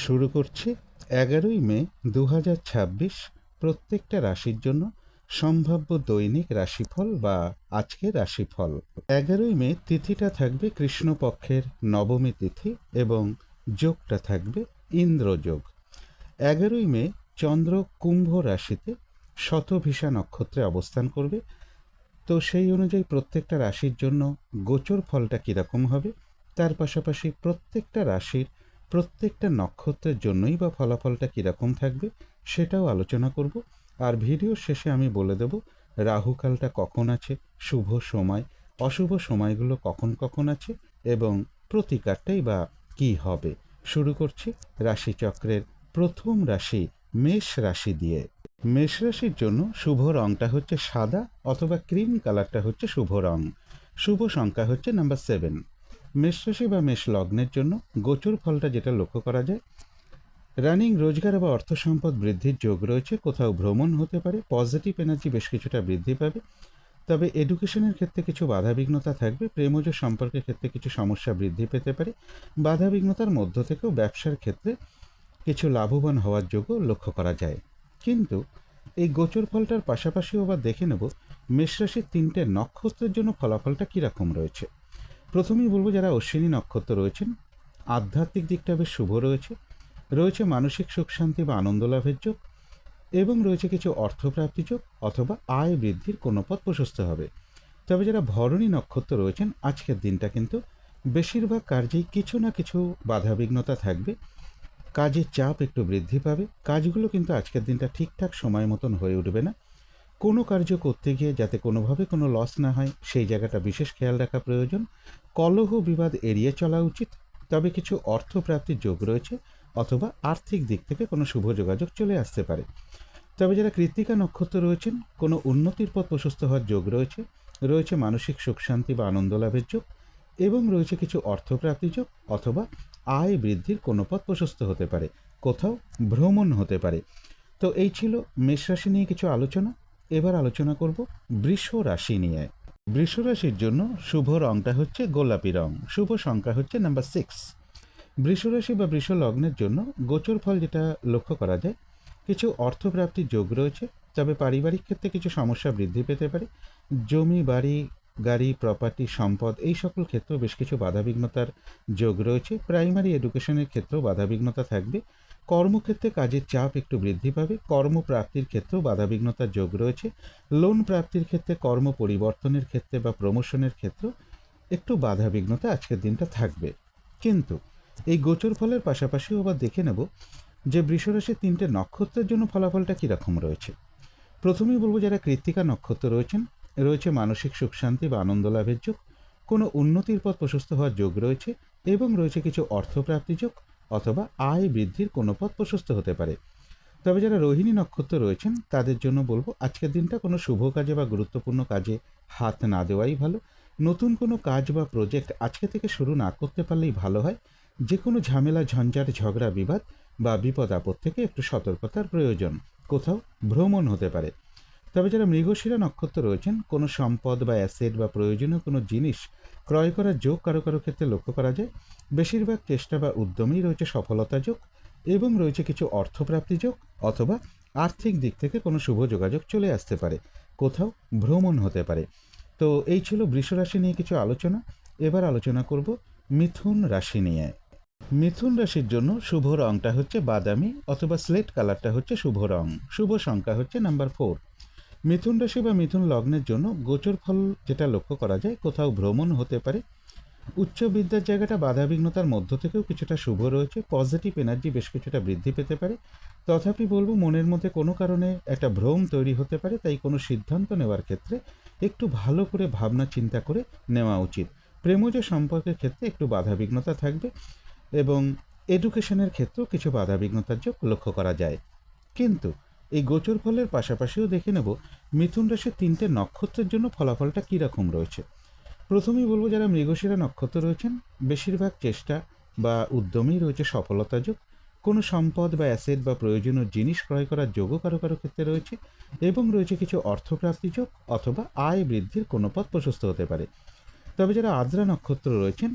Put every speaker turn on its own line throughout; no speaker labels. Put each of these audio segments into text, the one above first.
শুরু করছি 11ই মে 2026 প্রত্যেকটা রাশির জন্য সম্ভাব্য দৈনিক রাশিফল বা আজকের রাশিফল। 11ই মে তিথিটা থাকবে কৃষ্ণপক্ষের নবমী তিথি এবং যোগটা থাকবে ইন্দ্রযোগ। 11ই মে চন্দ্র কুম্ভ রাশিতে শতভিষা নক্ষত্রে অবস্থান করবে। তো সেই অনুযায়ী প্রত্যেকটা রাশির জন্য গোচর ফলটা কীরকম হবে, তার পাশাপাশি প্রত্যেকটা রাশির প্রত্যেকটা নক্ষত্রের জন্যই বা ফলাফলটা কীরকম থাকবে সেটাও আলোচনা করব। আর ভিডিওর শেষে আমি বলে দেব রাহুকালটা কখন আছে, শুভ সময়, অশুভ সময়গুলো কখন কখন আছে এবং প্রতিকারটাই বা কী হবে। শুরু করছি রাশিচক্রের প্রথম রাশি মেষ রাশি দিয়ে। মেষ রাশির জন্য শুভ রংটা হচ্ছে সাদা অথবা ক্রিম কালারটা হচ্ছে শুভ রং। শুভ সংখ্যা হচ্ছে নাম্বার 7। মেষ রাশি বা মেষ লগ্নের জন্য গোচর ফলটা যেটা লক্ষ্য করা যায়, রানিং রোজগার বা অর্থ সম্পদ বৃদ্ধির যোগ রয়েছে। কোথাও ভ্রমণ হতে পারে, পজিটিভ এনার্জি বেশ কিছুটা বৃদ্ধি পাবে। তবে এডুকেশনের ক্ষেত্রে কিছু বাধাবিঘ্নতা থাকবে। প্রেমজ সম্পর্কের ক্ষেত্রে কিছু সমস্যা বৃদ্ধি পেতে পারে। বাধাবিঘ্নতার মধ্য থেকেও ব্যবসার ক্ষেত্রে কিছু লাভবান হওয়ার যোগও লক্ষ্য করা যায়। কিন্তু এই গোচর ফলটার পাশাপাশিও আবার দেখে নেব মেষরাশির 3টে নক্ষত্রের জন্য ফলাফলটা কীরকম রয়েছে। প্রথমেই বলবো যারা অশ্বিনী নক্ষত্র রয়েছেন, আধ্যাত্মিক দিকটা বেশ শুভ রয়েছে। রয়েছে মানসিক সুখ শান্তি বা আনন্দ লাভের যোগ এবং রয়েছে কিছু অর্থপ্রাপ্তি যোগ অথবা আয় বৃদ্ধির কোনো পথ প্রশস্ত হবে। তবে যারা ভরণী নক্ষত্র রয়েছেন, আজকের দিনটা কিন্তু বেশিরভাগ কার্যেই কিছু না কিছু বাধাবিঘ্নতা থাকবে। কাজের চাপ একটু বৃদ্ধি পাবে। কাজগুলো কিন্তু আজকের দিনটা ঠিকঠাক সময় মতন হয়ে উঠবে না। কোনো কার্য করতে গিয়ে যাতে কোনোভাবে কোনো লস না হয় সেই জায়গাটা বিশেষ খেয়াল রাখা প্রয়োজন। কলহ বিবাদ এড়িয়ে চলা উচিত। তবে কিছু অর্থপ্রাপ্তির যোগ রয়েছে অথবা আর্থিক দিক থেকে কোনো শুভ যোগাযোগ চলে আসতে পারে। তবে যারা কৃত্তিকা নক্ষত্র রয়েছেন, কোনো উন্নতির পথ প্রশস্ত হওয়ার যোগ রয়েছে। রয়েছে মানসিক সুখ শান্তি বা আনন্দ লাভের যোগ এবং রয়েছে কিছু অর্থপ্রাপ্তি যোগ অথবা আয় বৃদ্ধির কোনো পথ প্রশস্ত হতে পারে। কোথাও ভ্রমণ হতে পারে। তো এই ছিল মেষ রাশি নিয়ে কিছু আলোচনা। এবার আলোচনা করব বৃষ রাশি নিয়ে। বৃষ রাশির জন্য শুভ রংটা হচ্ছে গোলাপি রং। শুভ সংখ্যা হচ্ছে নাম্বার 6। বৃষ রাশি বা বৃষ লগ্নের জন্য গোচর ফল যেটা লক্ষ্য করা যায়, কিছু অর্থপ্রাপ্তির যোগ রয়েছে। তবে পারিবারিক ক্ষেত্রে কিছু সমস্যা বৃদ্ধি পেতে পারে। জমি বাড়ি গাড়ি প্রপার্টি সম্পদ এই সকল ক্ষেত্রেও বেশ কিছু বাধাবিঘ্নতার যোগ রয়েছে। প্রাইমারি এডুকেশনের ক্ষেত্রেও বাধাবিঘ্নতা থাকবে। কর্মক্ষেত্রে কাজের চাপ একটু বৃদ্ধি পাবে। কর্মপ্রাপ্তির ক্ষেত্রেও বাধাবিঘ্নতার যোগ রয়েছে। লোন প্রাপ্তির ক্ষেত্রে, কর্ম পরিবর্তনের ক্ষেত্রে বা প্রমোশনের ক্ষেত্রেও একটু বাধাবিঘ্নতা আজকের দিনটা থাকবে। কিন্তু এই গোচর ফলের পাশাপাশিও আবার দেখে নেব যে বৃষরাশির 3টে নক্ষত্রের জন্য ফলাফলটা কীরকম রয়েছে। প্রথমেই বলবো যারা কৃত্তিকা নক্ষত্র রয়েছেন, রয়েছে মানসিক সুখ শান্তি বা আনন্দ লাভের যোগ। কোনো উন্নতির পথ প্রশস্ত হওয়ার যোগ রয়েছে এবং রয়েছে কিছু অর্থপ্রাপ্তি যোগ অথবা আয় বৃদ্ধির কোনো পথ প্রশস্ত হতে পারে। তবে যারা রোহিণী নক্ষত্র রয়েছেন তাদের জন্য বলবো আজকের দিনটা কোনো শুভ কাজে বা গুরুত্বপূর্ণ কাজে হাত না দেওয়াই ভালো। নতুন কোনো কাজ বা প্রজেক্ট আজকে থেকে শুরু না করতে পারলেই ভালো হয়। যে কোনো ঝামেলা ঝঞ্ঝাট ঝগড়া বিবাদ বা বিপদ আপদ থেকে একটু সতর্কতার প্রয়োজন। কোথাও ভ্রমণ হতে পারে। তবে যারা মৃগশিরা নক্ষত্র রয়েছেন, কোনো সম্পদ বা অ্যাসেট বা প্রয়োজনীয় কোনো জিনিস ক্রয় করার যোগ কারো কারো ক্ষেত্রে লক্ষ্য করা যায়। বেশিরভাগ চেষ্টা বা উদ্যমেই রয়েছে সফলতা যোগ এবং রয়েছে কিছু অর্থপ্রাপ্তি যোগ অথবা আর্থিক দিক থেকে কোনো শুভ যোগাযোগ চলে আসতে পারে। কোথাও ভ্রমণ হতে পারে। তো এই ছিল বৃষ রাশি নিয়ে কিছু আলোচনা। এবার আলোচনা করব মিথুন রাশি নিয়ে। মিথুন রাশির জন্য শুভ রংটা হচ্ছে বাদামি অথবা স্লেট কালারটা হচ্ছে শুভ রং। শুভ সংখ্যা হচ্ছে নাম্বার 4। মিথুন রাশি বা মিথুন লগ্নের জন্য গোচর ফল যেটা লক্ষ্য করা যায়, কোথাও ভ্রমণ হতে পারে। উচ্চ বিদ্যার জায়গাটা বাধাবিঘ্নতার মধ্য থেকেও কিছুটা শুভ রয়েছে। পজিটিভ এনার্জি বেশ কিছুটা বৃদ্ধি পেতে পারে। তথাপি বলবো মনের মধ্যে কোনো কারণে একটা ভ্রম তৈরি হতে পারে। তাই কোনো সিদ্ধান্ত নেওয়ার ক্ষেত্রে একটু ভালো করে ভাবনা চিন্তা করে নেওয়া উচিত। প্রেমজ সম্পর্কের ক্ষেত্রে একটু বাধাবিঘ্নতা থাকবে এবং এডুকেশনের ক্ষেত্রেও কিছু বাধাবিঘ্নতার যোগ লক্ষ্য করা যায়। কিন্তু এই গোচর ফলের পাশাপাশিও দেখে নেব মিথুন রাশির 3টে নক্ষত্রের জন্য ফলাফলটা কীরকম রয়েছে। প্রথমেই বলবো যারা মৃগশিরা নক্ষত্র রয়েছেন, বেশিরভাগ চেষ্টা বা উদ্যমেই রয়েছে সফলতা যোগ। কোনো সম্পদ বা অ্যাসেট বা প্রয়োজনীয় জিনিস ক্রয় করার যোগও কারো কারো ক্ষেত্রে রয়েছে এবং রয়েছে কিছু অর্থপ্রাপ্তি যোগ অথবা আয় বৃদ্ধির কোনো পথ প্রশস্ত হতে পারে। তবে যারা আদ্রা নক্ষত্র রয়েছেন,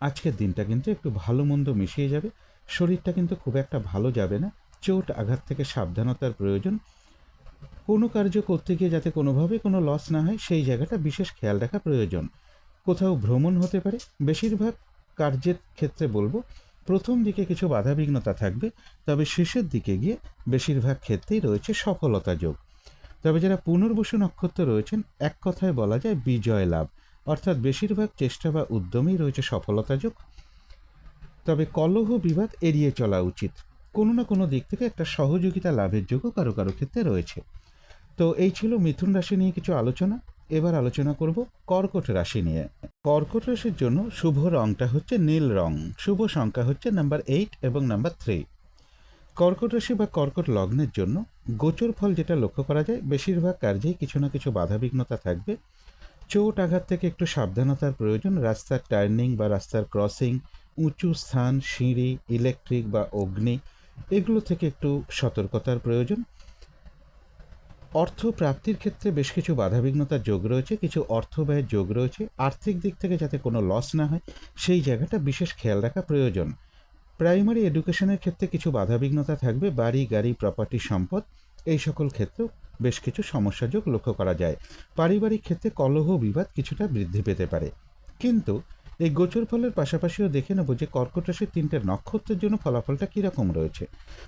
আজকের দিনটা কিন্তু একটু ভালো মন্দ মিশিয়ে যাবে। শরীরটা কিন্তু খুব একটা ভালো যাবে না। চোট আঘাত থেকে সাবধানতার প্রয়োজন। কোনো কার্য করতে গিয়ে যাতে কোনোভাবে কোনো লস না হয় সেই জায়গাটা বিশেষ খেয়াল রাখা প্রয়োজন। কোথাও ভ্রমণ হতে পারে। বেশিরভাগ কার্যের ক্ষেত্রে বলবো প্রথম দিকে কিছু বাধাবিঘ্নতা থাকবে, তবে শেষের দিকে গিয়ে বেশিরভাগ ক্ষেত্রেই রয়েছে সফলতা যোগ। তবে যারা পুনর্বসু নক্ষত্র রয়েছেন, এক কথায় বলা যায় বিজয় লাভ, অর্থাৎ বেশিরভাগ চেষ্টা বা উদ্যমেই রয়েছে সফলতা যোগ। তবে কলহ বিবাদ এড়িয়ে চলা উচিত। কোনো না কোনো দিক থেকে একটা সহযোগিতা লাভের যোগও কারো কারো ক্ষেত্রে রয়েছে। তো এই ছিল মিথুন রাশি নিয়ে কিছু আলোচনা। এবার আলোচনা করব কর্কট রাশি নিয়ে। কর্কট রাশির জন্য শুভ রংটা হচ্ছে নীল রং। শুভ সংখ্যা হচ্ছে নাম্বার 8 এবং নাম্বার 3। কর্কট রাশি বা কর্কট লগ্নের জন্য গোচর ফল যেটা লক্ষ্য করা যায়, বেশিরভাগ কার্যেই কিছু না কিছু বাধাবিঘ্নতা থাকবে। চোট আঘাত থেকে একটু সাবধানতার প্রয়োজন। রাস্তার টার্নিং বা রাস্তার ক্রসিং, উঁচু স্থান, সিঁড়ি, ইলেকট্রিক বা অগ্নি, এগুলো থেকে একটু সতর্কতার প্রয়োজন। অর্থ প্রাপ্তির ক্ষেত্রে বেশ কিছু বাধাবিঘ্নতার যোগ রয়েছে, কিছু অর্থ ব্যয়ের যোগ রয়েছে। আর্থিক দিক থেকে যাতে কোনো লস না হয় সেই জায়গাটা বিশেষ খেয়াল রাখা প্রয়োজন। প্রাইমারি এডুকেশনের ক্ষেত্রে কিছু বাধাবিঘ্নতা থাকবে। বাড়ি, গাড়ি, প্রপার্টি, সম্পদ, এই সকল ক্ষেত্রেও বেশ কিছু সমস্যা যোগ লক্ষ্য করা যায়। পারিবারিক ক্ষেত্রে কলহ বিবাদ কিছুটা বৃদ্ধি পেতে পারে। কিন্তু এই গোচর ফলের পাশাপাশিও দেখে নেব যে কর্কট রাশির 3টে নক্ষত্রের জন্য ফলাফলটা কীরকম রয়েছে।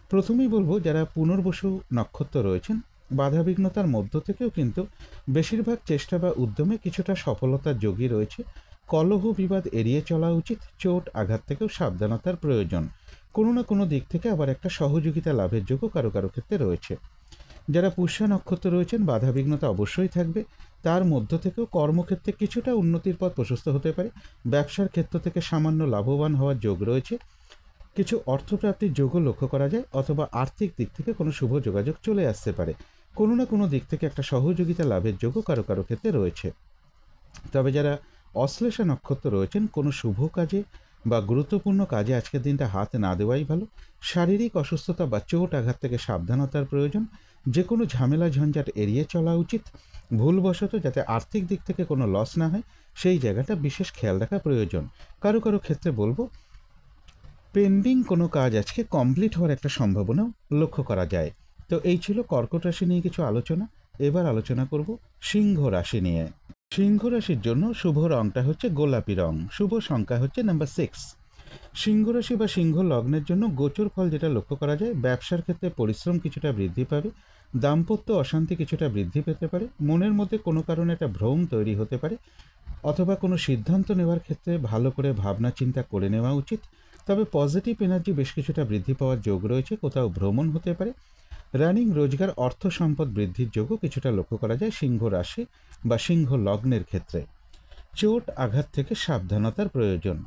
প্রথমেই বলবো যারা পুনর্বসু নক্ষত্র রয়েছেন, বাধাবিঘ্নতার মধ্য থেকেও কিন্তু বেশিরভাগ চেষ্টা বা উদ্যমে কিছুটা সফলতার যোগই রয়েছে। কলহ বিবাদ এড়িয়ে চলা উচিত। চোট আঘাত থেকেও সাবধানতার প্রয়োজন। কোনো না কোনো দিক থেকে আবার একটা সহযোগিতা লাভের যোগও কারো কারো ক্ষেত্রে রয়েছে। যারা পুষ্যা নক্ষত্র রয়েছেন, বাধাবিঘ্নতা অবশ্যই থাকবে। তার মধ্য থেকেও কর্মক্ষেত্রে কিছুটা উন্নতির পথ প্রশস্ত হতে পারে। ব্যবসার ক্ষেত্র থেকে সামান্য লাভবান হওয়ার যোগ রয়েছে। কিছু অর্থপ্রাপ্তির যোগও লক্ষ্য করা যায়, অথবা আর্থিক দিক থেকে কোনো শুভ যোগাযোগ চলে আসতে পারে। কোনো না কোনো দিক থেকে একটা সহযোগিতা লাভের যোগও কারো কারো ক্ষেত্রে রয়েছে। তবে যারা অশ্লেষা নক্ষত্র রয়েছেন, কোনো শুভ কাজে বা গুরুত্বপূর্ণ কাজে আজকের দিনটা হাত না দেওয়াই ভালো। শারীরিক অসুস্থতা বা চোট আঘাত থেকে সাবধানতার প্রয়োজন। যে কোনো ঝামেলা ঝঞ্ঝাট এড়িয়ে চলা উচিত। ভুলবশত যাতে আর্থিক দিক থেকে কোনো লস না হয় সেই জায়গাটা বিশেষ খেয়াল রাখা প্রয়োজন। কারো কারো ক্ষেত্রে বলবো পেন্ডিং কোনো কাজ আজকে কমপ্লিট হওয়ার একটা সম্ভাবনাও লক্ষ্য করা যায়। তো এই ছিল কর্কট রাশি নিয়ে কিছু আলোচনা। এবার আলোচনা করব সিংহ রাশি নিয়ে। সিংহ রাশির জন্য শুভ রংটা হচ্ছে গোলাপি রং। শুভ সংখ্যা হচ্ছে নাম্বার 6। সিংহ রাশি বা সিংহ লগ্নের জন্য গোচর ফল যেটা লক্ষ্য করা যায়, ব্যবসার ক্ষেত্রে পরিশ্রম কিছুটা বৃদ্ধি পাবে। দাম্পত্য অশান্তি কিছুটা বৃদ্ধি পেতে পারে। মনের মধ্যে কোনো কারণে একটা ভ্রম তৈরি হতে পারে, অথবা কোনো সিদ্ধান্ত নেওয়ার ক্ষেত্রে ভালো করে ভাবনা চিন্তা করে নেওয়া উচিত। তবে পজিটিভ এনার্জি বেশ কিছুটা বৃদ্ধি পাওয়ার যোগ রয়েছে। কোথাও ভ্রমণ হতে পারে। রানিং রোজগার, অর্থ সম্পদ বৃদ্ধির যোগও কিছুটা লক্ষ্য করা যায় সিংহ রাশি বা সিংহ লগ্নের ক্ষেত্রে। চোট আঘাত থেকে সাবধানতার প্রয়োজন।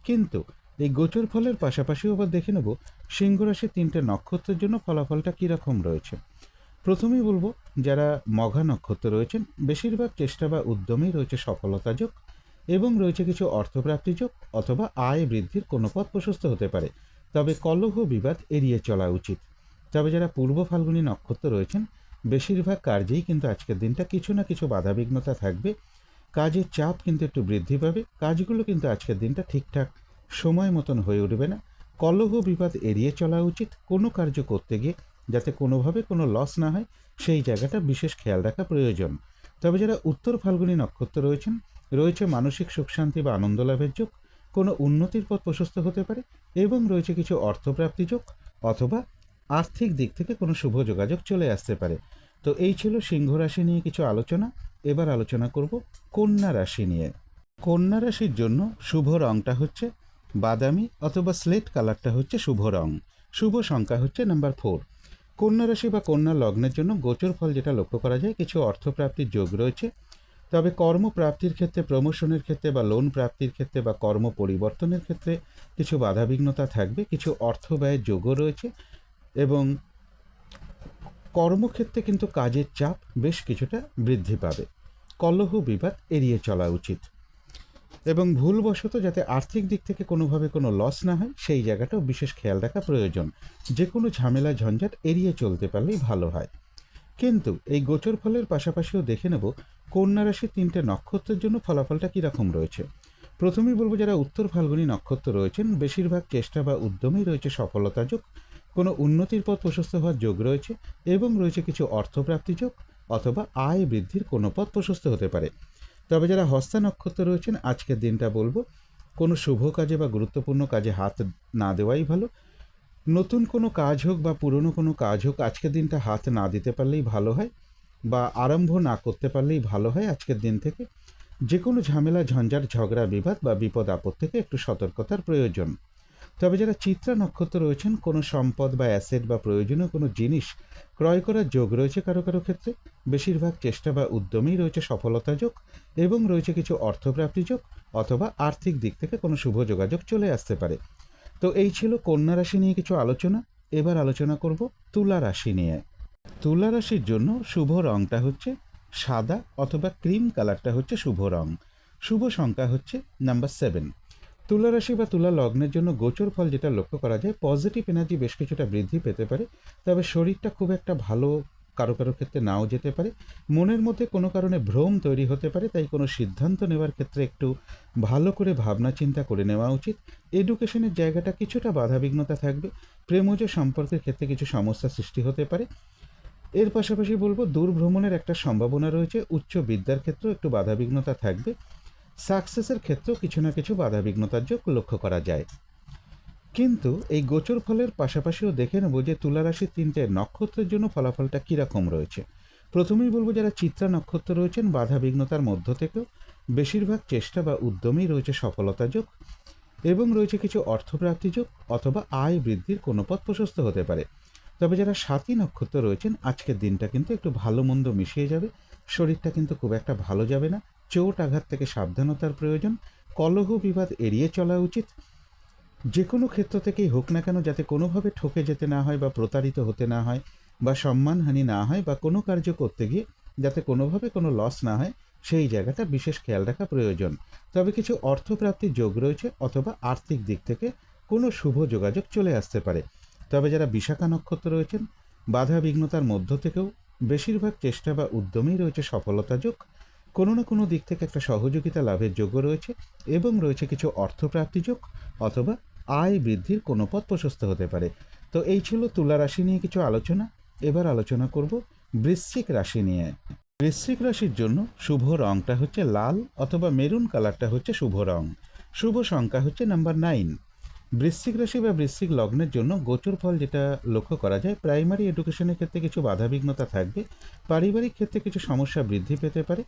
কিন্তু এই গোচর ফলের পাশাপাশিও আবার দেখে নেব সিংহ রাশির 3টে নক্ষত্রের জন্য ফলাফলটা কীরকম রয়েছে। প্রথমেই বলবো যারা মঘা নক্ষত্র রয়েছেন, বেশিরভাগ চেষ্টা বা উদ্যমেই রয়েছে সফলতা যোগ এবং রয়েছে কিছু অর্থপ্রাপ্তি যোগ, অথবা আয় বৃদ্ধির কোনো পথ প্রশস্ত হতে পারে। তবে কলহ বিবাদ এড়িয়ে চলা উচিত। তবে যারা পূর্ব ফাল্গুনী নক্ষত্র রয়েছেন, বেশিরভাগ কার্যেই কিন্তু আজকের দিনটা কিছু না কিছু বাধাবিঘ্নতা থাকবে। কাজের চাপ কিন্তু একটু বৃদ্ধি পাবে। কাজগুলো কিন্তু আজকের দিনটা ঠিকঠাক সময় মতন হয়ে উঠবে না। কলহ বিবাদ এড়িয়ে চলা উচিত। কোনো কার্য করতে গিয়ে যাতে কোনোভাবে কোনো লস না হয় সেই জায়গাটা বিশেষ খেয়াল রাখা প্রয়োজন। তবে যারা উত্তর ফাল্গুনী নক্ষত্র রয়েছেন, রয়েছে মানসিক সুখ শান্তি বা আনন্দ লাভের যোগ। কোনো উন্নতির পথ প্রশস্ত হতে পারে এবং রয়েছে কিছু অর্থপ্রাপ্তি যোগ, অথবা আর্থিক দিক থেকে কোনো শুভ যোগাযোগ চলে আসতে পারে। তো এই ছিল সিংহ রাশি নিয়ে কিছু আলোচনা। এবার আলোচনা করব কন্যা রাশি নিয়ে। কন্যা রাশির জন্য শুভ রংটা হচ্ছে বাদামি অথবা স্লেট কালারটা হচ্ছে শুভ রং। শুভ সংখ্যা হচ্ছে নাম্বার 4। কন্যা রাশি বা কন্যা লগ্নের জন্য গোচর ফল যেটা লক্ষ্য করা যায়, কিছু অর্থপ্রাপ্তির যোগ রয়েছে। তবে কর্মপ্রাপ্তির ক্ষেত্রে, প্রমোশনের ক্ষেত্রে বা লোন প্রাপ্তির ক্ষেত্রে বা কর্ম পরিবর্তনের ক্ষেত্রে কিছু বাধাবিঘ্নতা থাকবে। কিছু অর্থ ব্যয়ের যোগও রয়েছে এবং কর্মক্ষেত্রে কিন্তু কাজের চাপ বেশ কিছুটা বৃদ্ধি পাবে। কলহ বিবাদ এড়িয়ে চলা উচিত এবং ভুলবশত যাতে আর্থিক দিক থেকে কোনোভাবে কোনো লস না হয় সেই জায়গাটাও বিশেষ খেয়াল রাখা প্রয়োজন। যে কোনো ঝামেলা ঝঞ্ঝাট এড়িয়ে চলতে পারলেই ভালো হয়। কিন্তু এই গোচর ফলের পাশাপাশিও দেখে নেব কন্যা রাশির 3টে নক্ষত্রের জন্য ফলাফলটা কীরকম রয়েছে। প্রথমেই বলবো যারা উত্তর ফাল্গুনী নক্ষত্র রয়েছেন বেশিরভাগ চেষ্টা বা উদ্যমেই রয়েছে সফলতা যোগ, কোনো উন্নতির পথ প্রশস্ত হওয়ার যোগ রয়েছে এবং রয়েছে কিছু অর্থপ্রাপ্তি যোগ অথবা আয় বৃদ্ধির কোনো পথ প্রশস্ত হতে পারে। তবে যারা হস্তা নক্ষত্র রয়েছেন আজকের দিনটা বলবো কোনো শুভ কাজে বা গুরুত্বপূর্ণ কাজে হাত না দেওয়াই ভালো। নতুন কোনো কাজ হোক বা পুরনো কোনো কাজ হোক আজকের দিনটা হাত না দিতে পারলেই ভালো হয়, বা আরম্ভ না করতে পারলেই ভালো হয় আজকের দিন থেকে। যে কোনো ঝামেলা ঝঞ্ঝাট ঝগড়া বিবাদ বা বিপদ আপদ থেকে একটু সতর্কতার প্রয়োজন। তবে যারা চিত্রা নক্ষত্র রয়েছেন কোনো সম্পদ বা অ্যাসেট বা প্রয়োজনীয় কোনো জিনিস ক্রয় করার যোগ রয়েছে কারো কারো ক্ষেত্রে, বেশিরভাগ চেষ্টা বা উদ্যমেই রয়েছে সফলতা যোগ এবং রয়েছে কিছু অর্থপ্রাপ্তি যোগ অথবা আর্থিক দিক থেকে কোনো শুভ যোগাযোগ চলে আসতে পারে। তো এই ছিল কন্যা রাশি নিয়ে কিছু আলোচনা। এবার আলোচনা করব তুলা রাশি নিয়ে। তুলা রাশির জন্য শুভ রংটা হচ্ছে সাদা অথবা ক্রিম কালারটা হচ্ছে শুভ রং। শুভ সংখ্যা হচ্ছে নাম্বার 7। তুলা রাশি বা তুলা লগ্নের জন্য গোচর ফল যেটা লক্ষ্য করা যায়, পজিটিভ এনার্জি বেশ কিছুটা বৃদ্ধি পেতে পারে, তবে শরীরটা খুব একটা ভালো কারো কারো ক্ষেত্রে নাও যেতে পারে। মনের মধ্যে কোনো কারণে ভ্রম তৈরি হতে পারে, তাই কোনো সিদ্ধান্ত নেওয়ার ক্ষেত্রে একটু ভালো করে ভাবনা চিন্তা করে নেওয়া উচিত। এডুকেশনের জায়গাটা কিছুটা বাধাবিঘ্নতা থাকবে। প্রেমজ সম্পর্কের ক্ষেত্রে কিছু সমস্যা সৃষ্টি হতে পারে। এর পাশাপাশি বলবো দূর ভ্রমণের একটা সম্ভাবনা রয়েছে। উচ্চ বিদ্যার ক্ষেত্রেও একটু বাধাবিঘ্নতা থাকবে। সাকসেসের ক্ষেত্রেও কিছু না কিছু বাধাবিঘ্নতার যোগ লক্ষ্য করা যায়। কিন্তু এই গোচর ফলের পাশাপাশিও দেখে নেব যে তুলা রাশির 3টে নক্ষত্রের জন্য ফলাফলটা কীরকম রয়েছে। প্রথমেই বলবো যারা চিত্রা নক্ষত্র রয়েছেন বাধাবিঘ্নতার মধ্য থেকেও বেশিরভাগ চেষ্টা বা উদ্যমেই রয়েছে সফলতা যোগ এবং রয়েছে কিছু অর্থপ্রাপ্তি যোগ অথবা আয় বৃদ্ধির কোনো পথ প্রশস্ত হতে পারে। তবে যারা সাথী নক্ষত্র রয়েছেন আজকের দিনটা কিন্তু একটু ভালো মন্দ মিশিয়ে যাবে। শরীরটা কিন্তু খুব একটা ভালো যাবে না। চোট আঘাত থেকে সাবধানতার প্রয়োজন। কলহ বিবাদ এড়িয়ে চলা উচিত। যে কোনো ক্ষেত্র থেকেই হোক না কেন যাতে কোনোভাবে ঠকে যেতে না হয় বা প্রতারিত হতে না হয় বা সম্মানহানি না হয় বা কোনো কার্য করতে গিয়ে যাতে কোনোভাবে কোনো লস না হয় সেই জায়গাটা বিশেষ খেয়াল রাখা প্রয়োজন। তবে কিছু অর্থপ্রাপ্তির যোগ রয়েছে অথবা আর্থিক দিক থেকে কোনো শুভ যোগাযোগ চলে আসতে পারে। তবে যারা বিশাখা নক্ষত্র রয়েছেন বাধা বিঘ্নতার মধ্য থেকেও বেশিরভাগ চেষ্টা বা উদ্যমেই রয়েছে সফলতা যোগ, কোনো না কোনো দিক থেকে একটা সহযোগিতা লাভের যোগও রয়েছে এবং রয়েছে কিছু অর্থপ্রাপ্তি যোগ অথবা আয় বৃদ্ধির কোনো পথ প্রশস্ত হতে পারে। তো এই ছিল তুলা রাশি নিয়ে কিছু আলোচনা। এবার আলোচনা করব বৃশ্চিক রাশি নিয়ে। বৃশ্চিক রাশির জন্য শুভ রংটা হচ্ছে লাল অথবা মেরুন কালারটা হচ্ছে শুভ রং। শুভ সংখ্যা হচ্ছে নাম্বার 9। বৃশ্চিক রাশি বা বৃশ্চিক লগ্নের জন্য গোচর ফল যেটা লক্ষ্য করা যায়, প্রাইমারি এডুকেশনের ক্ষেত্রে কিছু বাধাবিঘ্নতা থাকবে। পারিবারিক ক্ষেত্রে কিছু সমস্যা বৃদ্ধি পেতে পারে।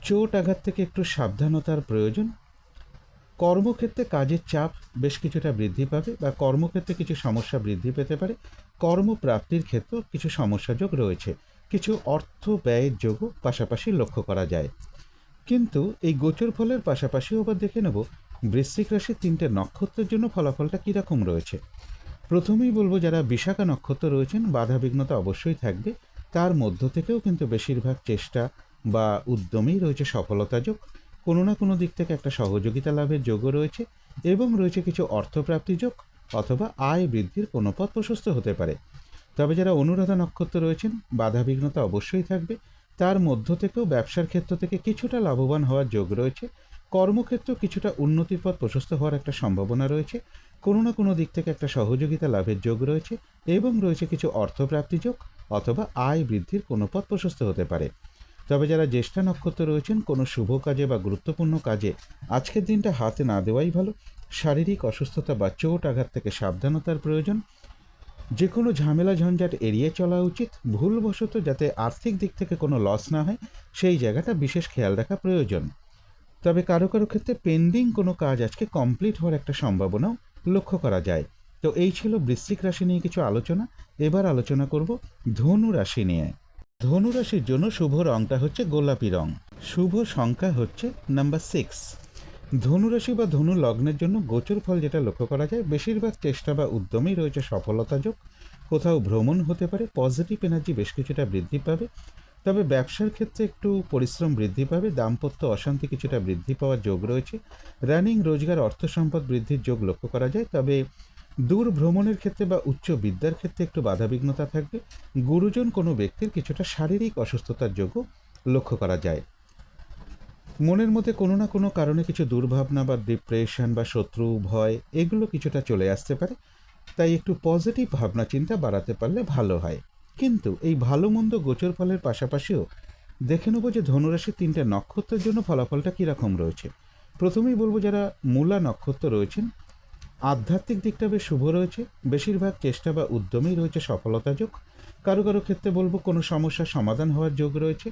চোট আঘাত থেকে একটু সাবধানতার প্রয়োজন। কর্মক্ষেত্রে কাজের চাপ বেশ কিছুটা বৃদ্ধি পাবে বা কর্মক্ষেত্রে কিছু সমস্যা বৃদ্ধি পেতে পারে। কর্মপ্রাপ্তির ক্ষেত্রেও কিছু সমস্যা যোগ রয়েছে। কিছু অর্থ ব্যয়ের যোগও পাশাপাশি লক্ষ্য করা যায়। কিন্তু এই গোচর ফলের পাশাপাশিও আবার দেখে নেব বৃশ্চিক রাশির 3টে নক্ষত্রের জন্য ফলাফলটা কীরকম রয়েছে। প্রথমেই বলবো যারা বিশাখা নক্ষত্র রয়েছেন বাধাবিঘ্নতা অবশ্যই থাকবে। তার মধ্য থেকেও কিন্তু বেশিরভাগ চেষ্টা বা উদ্যমেই রয়েছে সফলতা যোগ। কোনো না কোনো দিক থেকে একটা সহযোগিতা লাভের যোগও রয়েছে এবং রয়েছে কিছু অর্থপ্রাপ্তি যোগ অথবা আয় বৃদ্ধির কোনো পথ প্রশস্ত হতে পারে। তবে যারা অনুরাধা নক্ষত্র রয়েছেন বাধাবিঘ্নতা অবশ্যই থাকবে। তার মধ্য থেকেও ব্যবসার ক্ষেত্র থেকে কিছুটা লাভবান হওয়ার যোগ রয়েছে। কর্মক্ষেত্রেও কিছুটা উন্নতির পথ প্রশস্ত হওয়ার একটা সম্ভাবনা রয়েছে। কোনো না কোনো দিক থেকে একটা সহযোগিতা লাভের যোগ রয়েছে এবং রয়েছে কিছু অর্থপ্রাপ্তি যোগ অথবা আয় বৃদ্ধির কোনো পথ প্রশস্ত হতে পারে। তবে যারা জ্যেষ্ঠা নক্ষত্র রয়েছেন কোনো শুভ কাজে বা গুরুত্বপূর্ণ কাজে আজকের দিনটা হাতে না দেওয়াই ভালো। শারীরিক অসুস্থতা বা চোট আঘাত থেকে সাবধানতার প্রয়োজন। যে কোনো ঝামেলা ঝঞ্ঝাট এড়িয়ে চলা উচিত। ভুলবশত যাতে আর্থিক দিক থেকে কোনো লস না হয় সেই জায়গাটা বিশেষ খেয়াল রাখা প্রয়োজন। তবে কারো কারো ক্ষেত্রে পেন্ডিং কোনো কাজ আজকে কমপ্লিট হওয়ার একটা সম্ভাবনাও লক্ষ্য করা যায়। তো এই ছিল বৃশ্চিক রাশি নিয়ে কিছু আলোচনা। এবার আলোচনা করব ধনু রাশি নিয়ে। ধনু রাশির জন্য শুভ রংটা হচ্ছে গোলাপি রং। শুভ সংখ্যা হচ্ছে নাম্বার 6। ধনুরাশি বা ধনু লগ্নের জন্য গোচর ফল যেটা লক্ষ্য করা যায়, বেশিরভাগ চেষ্টা বা উদ্যমেই রয়েছে সফলতা যোগ। কোথাও ভ্রমণ হতে পারে, পজিটিভ এনার্জি বেশ কিছুটা বৃদ্ধি পাবে। তবে ব্যবসার ক্ষেত্রে একটু পরিশ্রম বৃদ্ধি পাবে। দাম্পত্য অশান্তি কিছুটা বৃদ্ধি পাওয়ার যোগ রয়েছে। রানিং রোজগার অর্থ সম্পদ বৃদ্ধির যোগ লক্ষ্য করা যায়। তবে দূর ভ্রমণের ক্ষেত্রে বা উচ্চ বিদ্যার ক্ষেত্রে একটু বাধাবিঘ্নতা থাকবে। গুরুজন কোনো ব্যক্তির কিছুটা শারীরিক অসুস্থতার যোগও লক্ষ্য করা যায়। মনের মধ্যে কোনো না কোনো কারণে কিছু দুর্ভাবনা বা ডিপ্রেশন বা শত্রু ভয় এগুলো কিছুটা চলে আসতে পারে, তাই একটু পজিটিভ ভাবনা চিন্তা বাড়াতে পারলে ভালো হয়। কিন্তু এই ভালো মন্দ গোচর ফলের পাশাপাশিও দেখে নেব যে ধনুরাশির 3টে নক্ষত্রের জন্য ফলাফলটা কীরকম রয়েছে। প্রথমেই বলবো যারা মূলা নক্ষত্র রয়েছেন, আধ্যাত্মিক দিকটা বেশ শুভ রয়েছে, বেশিরভাগ চেষ্টা বা উদ্যমেই রয়েছে সফলতা যোগ। কারো কারো ক্ষেত্রে বলবো কোনো সমস্যার সমাধান হওয়ার যোগ রয়েছে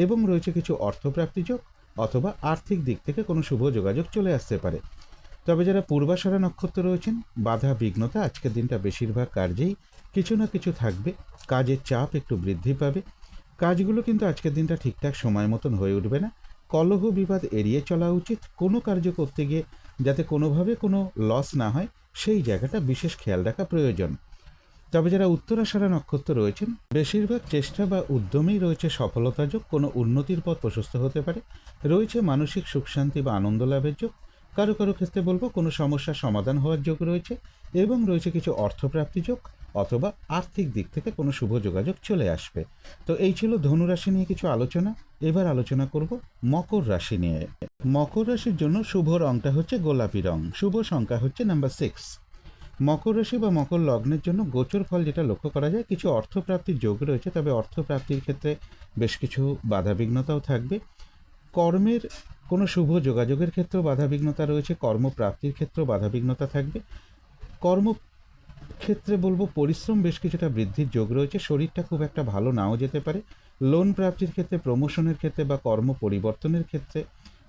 এবং রয়েছে কিছু অর্থপ্রাপ্তি যোগ, অথবা আর্থিক দিক থেকে কোনো শুভ যোগাযোগ চলে আসতে পারে। তবে যারা পূর্বাষাঢ়া নক্ষত্র রয়েছেন, বাধা বিঘ্নতা আজকের দিনটা বেশিরভাগ কার্যেই কিছু না কিছু থাকবে, কাজের চাপ একটু বৃদ্ধি পাবে, কাজগুলো কিন্তু আজকের দিনটা ঠিকঠাক সময় মতন হয়ে উঠবে না, কলহ বিবাদ এড়িয়ে চলা উচিত, কোনো কার্য করতে গিয়ে যাতে কোনোভাবে কোনো লস না হয় সেই জায়গাটা বিশেষ খেয়াল রাখা প্রয়োজন। তবে যারা উত্তরাষাঢ়া নক্ষত্র রয়েছেন, বেশিরভাগ চেষ্টা বা উদ্যমেই রয়েছে সফলতা যোগ, কোনো উন্নতির পথ প্রশস্ত হতে পারে, রয়েছে মানসিক সুখ শান্তি বা আনন্দ লাভের যোগ। কারো কারো ক্ষেত্রে বলবো কোনো সমস্যার সমাধান হওয়ার যোগ রয়েছে এবং রয়েছে কিছু অর্থপ্রাপ্তি যোগ, অথবা আর্থিক দিক থেকে কোনো শুভ যোগাযোগ চলে আসবে। তো এই ছিল ধনুরাশি নিয়ে কিছু আলোচনা। এবার আলোচনা করব মকর রাশি নিয়ে। মকর রাশির জন্য শুভ রংটা হচ্ছে গোলাপি রং, শুভ সংখ্যা হচ্ছে নাম্বার 6। মকর রাশি বা মকর লগ্নের জন্য গোচর ফল যেটা লক্ষ্য করা যায়, কিছু অর্থপ্রাপ্তির যোগ রয়েছে, তবে অর্থপ্রাপ্তির ক্ষেত্রে বেশ কিছু বাধাবিঘ্নতাও থাকবে। কর্মের কোনো শুভ যোগাযোগের ক্ষেত্রেও বাধাবিঘ্নতা রয়েছে, কর্মপ্রাপ্তির ক্ষেত্রেও বাধাবিঘ্নতা থাকবে। কর্মক্ষেত্রে বলবো পরিশ্রম বেশ কিছুটা বৃদ্ধির যোগ রয়েছে, শরীরটা খুব একটা ভালো নাও যেতে পারে। লোন প্রাপ্তির ক্ষেত্রে, প্রমোশনের ক্ষেত্রে বা কর্ম পরিবর্তনের ক্ষেত্রে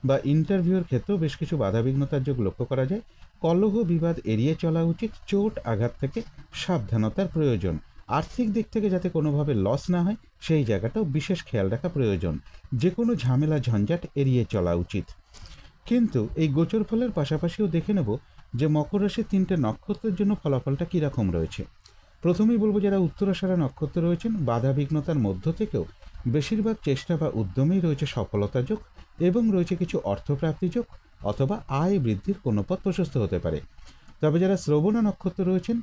বা ইন্টারভিউর ক্ষেত্রেও বেশ কিছু বাধাবিঘ্নতার যোগ লক্ষ্য করা যায়। কলহ বিবাদ এড়িয়ে চলা উচিত, চোট আঘাত থেকে সাবধানতার প্রয়োজন। আর্থিক দিক থেকে যাতে কোনোভাবে লস না হয় সেই জায়গাটাও বিশেষ খেয়াল রাখা প্রয়োজন। যে কোনো ঝামেলা ঝঞ্ঝাট এড়িয়ে চলা উচিত। কিন্তু এই গোচর ফলের পাশাপাশিও দেখে নেব যে মকর রাশির 3টে নক্ষত্রের জন্য ফলাফলটা কীরকম রয়েছে। প্রথমেই বলবো যারা উত্তরাষাঢ়া নক্ষত্র রয়েছেন, বাধা বিঘ্নতার মধ্য থেকেও বেশিরভাগ চেষ্টা বা উদ্যমেই রয়েছে সফলতা যোগ এবং রয়েছে কিছু অর্থপ্রাপ্তি যোগ, অথবা আয় বৃদ্ধির কোনো পথ প্রশস্ত হতে পারে। তবে যারা শ্রবণা নক্ষত্র রয়েছেন,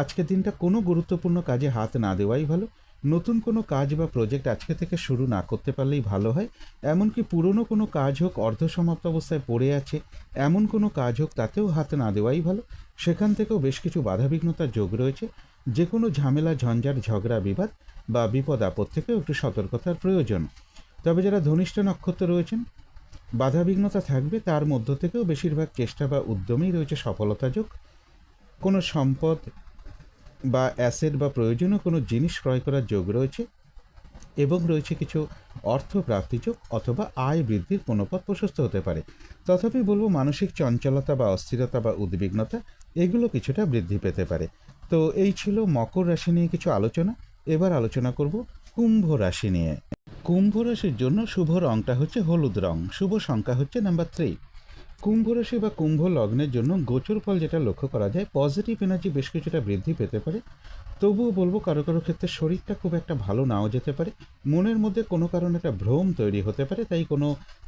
আজকের দিনটা কোনো গুরুত্বপূর্ণ কাজে হাত না দেওয়াই ভালো। নতুন কোনো কাজ বা প্রজেক্ট আজকে থেকে শুরু না করতে পারলেই ভালো হয়। এমনকি পুরনো কোনো কাজ হোক, অর্ধসমাপ্ত অবস্থায় পড়ে আছে এমন কোনো কাজ হোক, তাতেও হাত না দেওয়াই ভালো। সেখান থেকেও বেশ কিছু বাধাবিঘ্নতার যোগ রয়েছে। যে কোনো ঝামেলা ঝঞ্ঝাট ঝগড়া বিবাদ বা বিপদ আপদ থেকেও একটু সতর্কতার প্রয়োজন। তবে যারা ধনিষ্ঠ নক্ষত্র রয়েছেন, বাধাবিঘ্নতা থাকবে, তার মধ্য থেকেও বেশিরভাগ চেষ্টা বা উদ্যমেই রয়েছে সফলতা যোগ। কোনো সম্পদ বা অ্যাসেট বা প্রয়োজনীয় কোনো জিনিস ক্রয় করার যোগ রয়েছে এবং রয়েছে কিছু অর্থ প্রাপ্তি যোগ, অথবা আয় বৃদ্ধির কোনো পথ প্রশস্ত হতে পারে। তথাপি বলবো মানসিক চঞ্চলতা বা অস্থিরতা বা উদ্বিগ্নতা এগুলো কিছুটা বৃদ্ধি পেতে পারে। তো এই ছিল মকর রাশি নিয়ে কিছু আলোচনা। এবার আলোচনা করব কুম্ভ রাশি নিয়ে। কুম্ভ রাশির জন্য শুভ রংটা হচ্ছে হলুদ রং, শুভ সংখ্যা হচ্ছে নাম্বার 3। কুম্ভ রাশি বা কুম্ভ লগ্নের জন্য গোচর ফল যেটা লক্ষ্য করা যায়, পজিটিভ এনার্জি বেশ কিছুটা বৃদ্ধি পেতে পারে। তবুও বলবো কারো কারো ক্ষেত্রে শরীরটা খুব একটা ভালো নাও যেতে পারে, মনের মধ্যে কোনো কারণে একটা ভ্রম তৈরি হতে পারে, তাই কোনো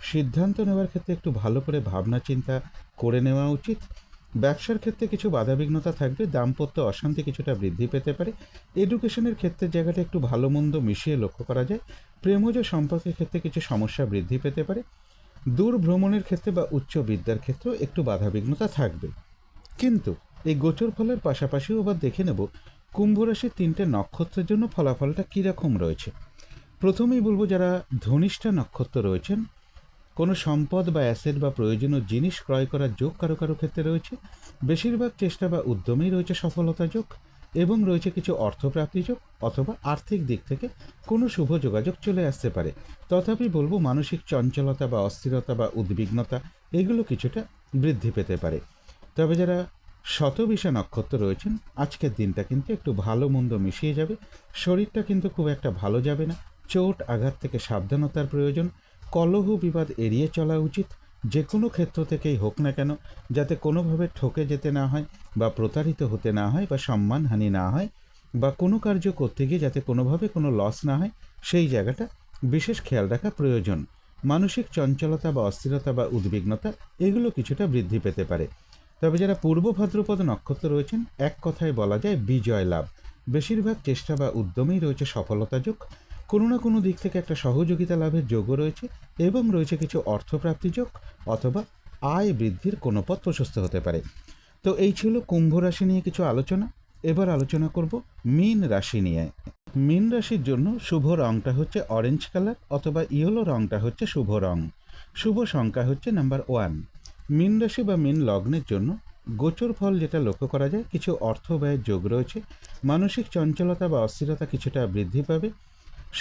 সিদ্ধান্ত নেওয়ার ক্ষেত্রে একটু ভালো করে ভাবনা চিন্তা করে নেওয়া উচিত। ব্যবসার ক্ষেত্রে কিছু বাধাবিঘ্নতা থাকবে, দাম্পত্য অশান্তি কিছুটা বৃদ্ধি পেতে পারে। এডুকেশনের ক্ষেত্রে জায়গাটা একটু ভালো মন্দ মিশিয়ে লক্ষ্য করা যায়। প্রেমজ সম্পর্কের ক্ষেত্রে কিছু সমস্যা বৃদ্ধি পেতে পারে। দূর ভ্রমণের ক্ষেত্রে বা উচ্চ বিদ্যার ক্ষেত্রেও একটু বাধাবিঘ্নতা থাকবে। কিন্তু এই গোচর ফলের পাশাপাশিও আবার দেখে নেব কুম্ভ রাশির 3টে নক্ষত্রের জন্য ফলাফলটা কীরকম রয়েছে। প্রথমেই বলবো যারা ধনিষ্ঠা নক্ষত্র রয়েছেন, কোনো সম্পদ বা অ্যাসেট বা প্রয়োজনীয় জিনিস ক্রয় করার যোগ কারো কারো ক্ষেত্রে রয়েছে। বেশিরভাগ চেষ্টা বা উদ্যমেই রয়েছে সফলতা যোগ এবং রয়েছে কিছু অর্থপ্রাপ্তি যোগ, অথবা আর্থিক দিক থেকে কোনো শুভ যোগাযোগ চলে আসতে পারে। তথাপি বলবো মানসিক চঞ্চলতা বা অস্থিরতা বা উদ্বিগ্নতা এগুলো কিছুটা বৃদ্ধি পেতে পারে। তবে যারা শতবিশা নক্ষত্র রয়েছেন, আজকের দিনটা কিন্তু একটু ভালো মন্দ মিশিয়ে যাবে, শরীরটা কিন্তু খুব একটা ভালো যাবে না, চোট আঘাত থেকে সাবধানতার প্রয়োজন। কলহ বিবাদ এড়িয়ে চলা উচিত, যে কোনো ক্ষেত্র থেকেই হোক না কেন, যাতে কোনোভাবে ঠকে যেতে না হয় বা প্রতারিত হতে না হয় বা সম্মানহানি না হয়, বা কোনো কার্য করতে গিয়ে যাতে কোনোভাবে কোনো লস না হয় সেই জায়গাটা বিশেষ খেয়াল রাখা প্রয়োজন। মানসিক চঞ্চলতা বা অস্থিরতা বা উদ্বিগ্নতা এগুলো কিছুটা বৃদ্ধি পেতে পারে। তবে যারা পূর্ব ভাদ্রপদ নক্ষত্র রয়েছেন, এক কথায় বলা যায় বিজয় লাভ। বেশিরভাগ চেষ্টা বা উদ্যমেই রয়েছে সফলতা যোগ, কোনো না কোনো দিক থেকে একটা সহযোগিতা লাভের যোগও রয়েছে। এবং রয়েছে কিছু অর্থপ্রাপ্তি যোগ অথবা আয় বৃদ্ধির কোনো পথ প্রশস্ত হতে পারে। তো এই ছিল কুম্ভ রাশি নিয়ে কিছু আলোচনা। এবার আলোচনা করব মীন রাশি নিয়ে। মীন রাশির জন্য শুভ রংটা হচ্ছে অরেঞ্জ কালার অথবা ইয়েলো রংটা হচ্ছে শুভ রং। শুভ সংখ্যা হচ্ছে নাম্বার 1। মীন রাশি বা মীন লগ্নের জন্য গোচর ফল যেটা লক্ষ্য করা যায়, কিছু অর্থ ব্যয়ের যোগ রয়েছে, মানসিক চঞ্চলতা বা অস্থিরতা কিছুটা বৃদ্ধি পাবে,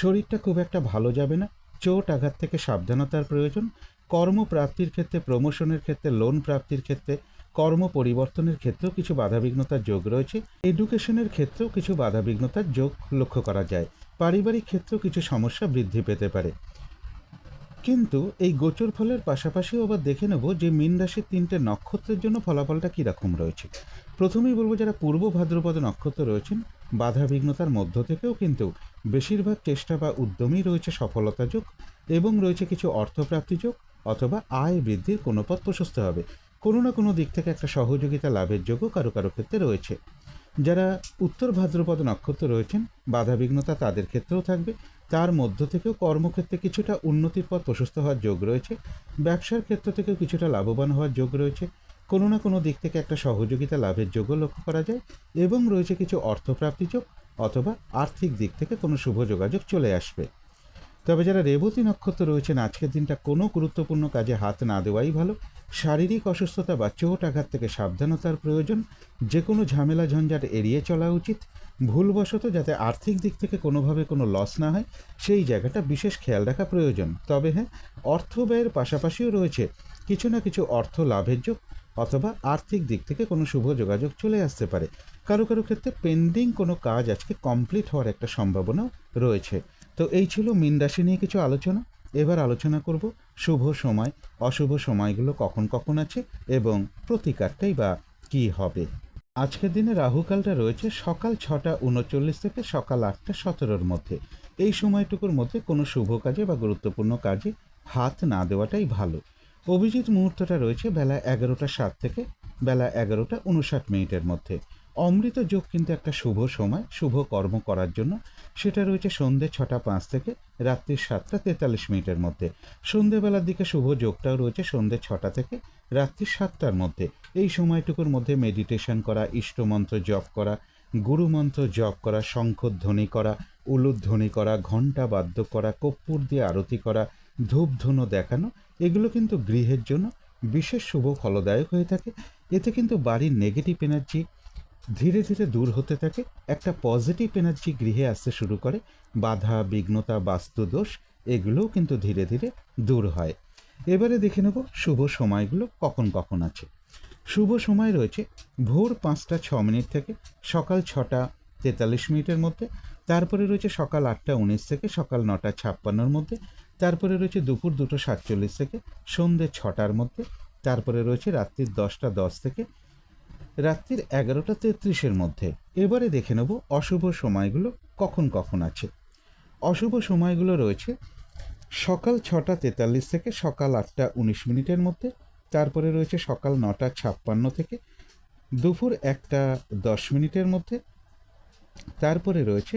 শরীরটা খুব একটা ভালো যাবে না, চোট আঘাত থেকে সাবধানতার প্রয়োজন, কর্মপ্রাপ্তির ক্ষেত্রে, প্রমোশনের ক্ষেত্রে, লোন প্রাপ্তির ক্ষেত্রে, কর্ম পরিবর্তনের ক্ষেত্রেও কিছু বাধাবিঘ্নতার যোগ রয়েছে, এডুকেশনের ক্ষেত্রেও কিছু বাধাবিঘ্নতার যোগ লক্ষ্য করা যায়, পারিবারিক ক্ষেত্রেও কিছু সমস্যা বৃদ্ধি পেতে পারে। কিন্তু এই গোচর ফলের পাশাপাশিও আবার দেখে নেব যে মীন রাশির 3টে নক্ষত্রের জন্য ফলাফলটা কীরকম রয়েছে। প্রথমেই বলবো, যারা পূর্ব ভাদ্রপদ নক্ষত্র রয়েছেন, বাধা বিঘ্নতার মধ্য থেকেও কিন্তু বেশিরভাগ চেষ্টা বা উদ্যমই রয়েছে সফলতা যোগ এবং রয়েছে কিছু অর্থপ্রাপ্তি যোগ অথবা আয় বৃদ্ধির কোনো পথ প্রশস্ত হবে। কোনো না কোনো দিক থেকে একটা সহযোগিতা লাভের যোগও কারো কারো ক্ষেত্রে রয়েছে। যারা উত্তর ভাদ্রপদ নক্ষত্র রয়েছেন, বাধাবিঘ্নতা তাদের ক্ষেত্রেও থাকবে। তার মধ্য থেকেও কর্মক্ষেত্রে কিছুটা উন্নতির পথ প্রশস্ত হওয়ার যোগ রয়েছে, ব্যবসার ক্ষেত্র থেকেও কিছুটা লাভবান হওয়ার যোগ রয়েছে, কোনো না কোনো দিক থেকে একটা সহযোগিতা লাভের যোগও লক্ষ্য করা যায় এবং রয়েছে কিছু অর্থপ্রাপ্তি যোগ অথবা আর্থিক দিক থেকে কোনো শুভ যোগাযোগ চলে আসবে। তবে যারা রেবতী নক্ষত্র রয়েছেন, আজকের দিনটা কোনো গুরুত্বপূর্ণ কাজে হাত না দেওয়াই ভালো। শারীরিক অসুস্থতা বা চোট আঘাত থেকে সাবধানতার প্রয়োজন, যে কোনো ঝামেলা ঝঞ্ঝাট এড়িয়ে চলা উচিত, ভুলবশত যাতে আর্থিক দিক থেকে কোনোভাবে কোনো লস না হয় সেই জায়গাটা বিশেষ খেয়াল রাখা প্রয়োজন। তবে হ্যাঁ, অর্থ ব্যয়ের পাশাপাশিও রয়েছে কিছু না কিছু অর্থ লাভের যোগ অথবা আর্থিক দিক থেকে কোনো শুভ যোগাযোগ চলে আসতে পারে। কারো কারো ক্ষেত্রে পেন্ডিং কোনো কাজ আজকে কমপ্লিট হওয়ার একটা সম্ভাবনাও রয়েছে। তো এই ছিল মীন রাশি নিয়ে কিছু আলোচনা। এবার আলোচনা করব শুভ সময় অশুভ সময়গুলো কখন কখন আছে এবং প্রতিকারটাই বা কী হবে। আজকের দিনে রাহুকালটা রয়েছে সকাল 6:39 থেকে সকাল 8:17 মধ্যে। এই সময়টুকুর মধ্যে কোনো শুভ কাজে বা গুরুত্বপূর্ণ কাজে হাত না দেওয়াটাই ভালো। অভিজিৎ মুহূর্তটা রয়েছে বেলা 11:07 থেকে বেলা 11:59 মধ্যে। অমৃত যোগ কিন্তু একটা শুভ সময় শুভ কর্ম করার জন্য, সেটা রয়েছে সন্ধ্যে 6:05 থেকে রাত্রি 7:43 মধ্যে। সন্ধ্যেবেলার দিকে শুভ যোগটাও রয়েছে সন্ধ্যে 6টা থেকে রাত্রি 7টার মধ্যে। এই সময়টুকুর মধ্যে মেডিটেশন করা, ইষ্টমন্ত্র জপ করা, গুরুমন্ত্র জপ করা, শঙ্খধ্বনি করা, উলুধ্বনি করা, ঘণ্টা বাদ্য করা, কর্পূর দিয়ে আরতি করা, ধূপধুনো দেখানো, এগুলো কিন্তু গৃহের জন্য বিশেষ শুভ ফলদায়ক হয়ে থাকে। এতে কিন্তু বাড়ির নেগেটিভ এনার্জি ধীরে ধীরে দূর হতে থাকে, একটা পজিটিভ এনার্জি গৃহে আসতে শুরু করে, বাধা বিঘ্নতা বাস্তুদোষ এগুলোও কিন্তু ধীরে ধীরে দূর হয়। এবারে দেখে নেব শুভ সময়গুলো কখন কখন আছে। শুভ সময় রয়েছে ভোর 5:06 থেকে সকাল 6:43 মধ্যে, তারপরে রয়েছে সকাল 8:19 থেকে সকাল 9:56 মধ্যে, তারপরে রয়েছে দুপুর 2:47 থেকে সন্ধ্যে 6টার মধ্যে, তারপরে রয়েছে রাত্রির 10:10 থেকে রাত্রির 11:33 মধ্যে। এবারে দেখে নেব অশুভ সময়গুলো কখন কখন আছে। অশুভ সময়গুলো রয়েছে সকাল 6:43 থেকে সকাল 8:19 মধ্যে, তারপরে রয়েছে সকাল 9:56 থেকে দুপুর 1:10 মধ্যে, তারপরে রয়েছে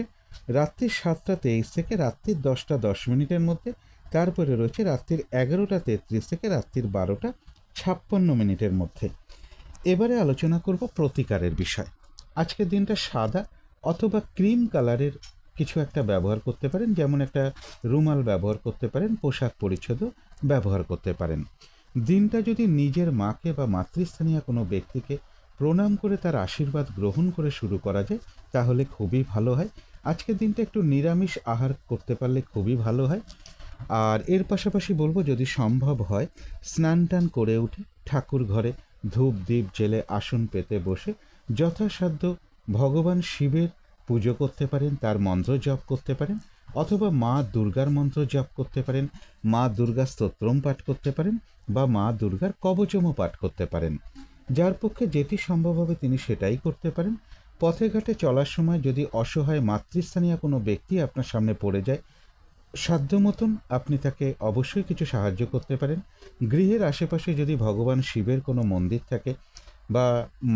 রাত্রি 7:23 থেকে রাত্রির 10:10 মধ্যে, তারপরে রয়েছে রাত্রির 11:33 থেকে রাত্রির 12:56 মধ্যে। এবারে আলোচনা করব প্রতিকারের বিষয়। আজকের দিনটা সাদা অথবা ক্রিম কালারের কিছু একটা ব্যবহার করতে পারেন, যেমন একটা রুমাল ব্যবহার করতে পারেন, পোশাক পরিচ্ছদও ব্যবহার করতে পারেন। দিনটা যদি নিজের মাকে বা মাতৃস্থানীয় কোনো ব্যক্তিকে প্রণাম করে তার আশীর্বাদ গ্রহণ করে শুরু করা যায় তাহলে খুবই ভালো হয়। আজকের দিনটা একটু নিরামিষ আহার করতে পারলে খুবই ভালো হয়। আর এর পাশাপাশি বলবো, যদি সম্ভব হয় স্নান টান করে উঠে ঠাকুর ঘরে ধূপ দ্বীপ জেলে আসন পেতে বসে যথাসাধ্য ভগবান শিবের পুজো করতে পারেন, তার মন্ত্র জপ করতে পারেন, অথবা মা দুর্গার মন্ত্র জপ করতে পারেন, মা দুর্গা স্তোত্রম পাঠ করতে পারেন বা মা দুর্গার কবচমও পাঠ করতে পারেন। যার পক্ষে যেটি সম্ভব হবে তিনি সেটাই করতে পারেন। পথে ঘাটে চলার সময় যদি অসহায় মাতৃস্থানীয় কোনো ব্যক্তি আপনার সামনে পড়ে যায়, সাধ্য মতন আপনি তাকে অবশ্যই কিছু সাহায্য করতে পারেন। গৃহের আশেপাশে যদি ভগবান শিবের কোনো মন্দির থাকে বা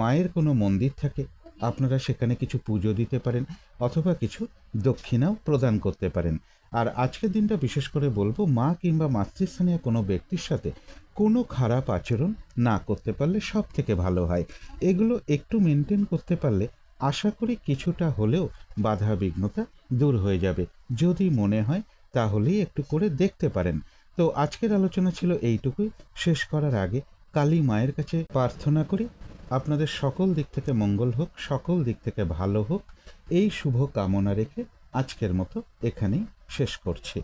মায়ের কোনো মন্দির থাকে আপনারা সেখানে কিছু পুজো দিতে পারেন অথবা কিছু দক্ষিণাও প্রদান করতে পারেন। আর আজকের দিনটা বিশেষ করে বলবো, মা কিংবা মাতৃস্থানীয় কোনো ব্যক্তির সাথে কোনো খারাপ আচরণ না করতে পারলে সব থেকে ভালো হয়। এগুলো একটু মেনটেন করতে পারলে আশা করি কিছুটা হলেও বাধা বিঘ্নতা দূর হয়ে যাবে। যদি মনে হয় তাহলেই একটু করে দেখতে পারেন। তো আজকের আলোচনা ছিল এইটুকুই। শেষ করার আগে কালী মায়ের কাছে প্রার্থনা করি আপনাদের সকল দিক থেকে মঙ্গল হোক, সকল দিক থেকে ভালো হোক, এই শুভ কামনা রেখে আজকের মতো এখানেই শেষ করছি।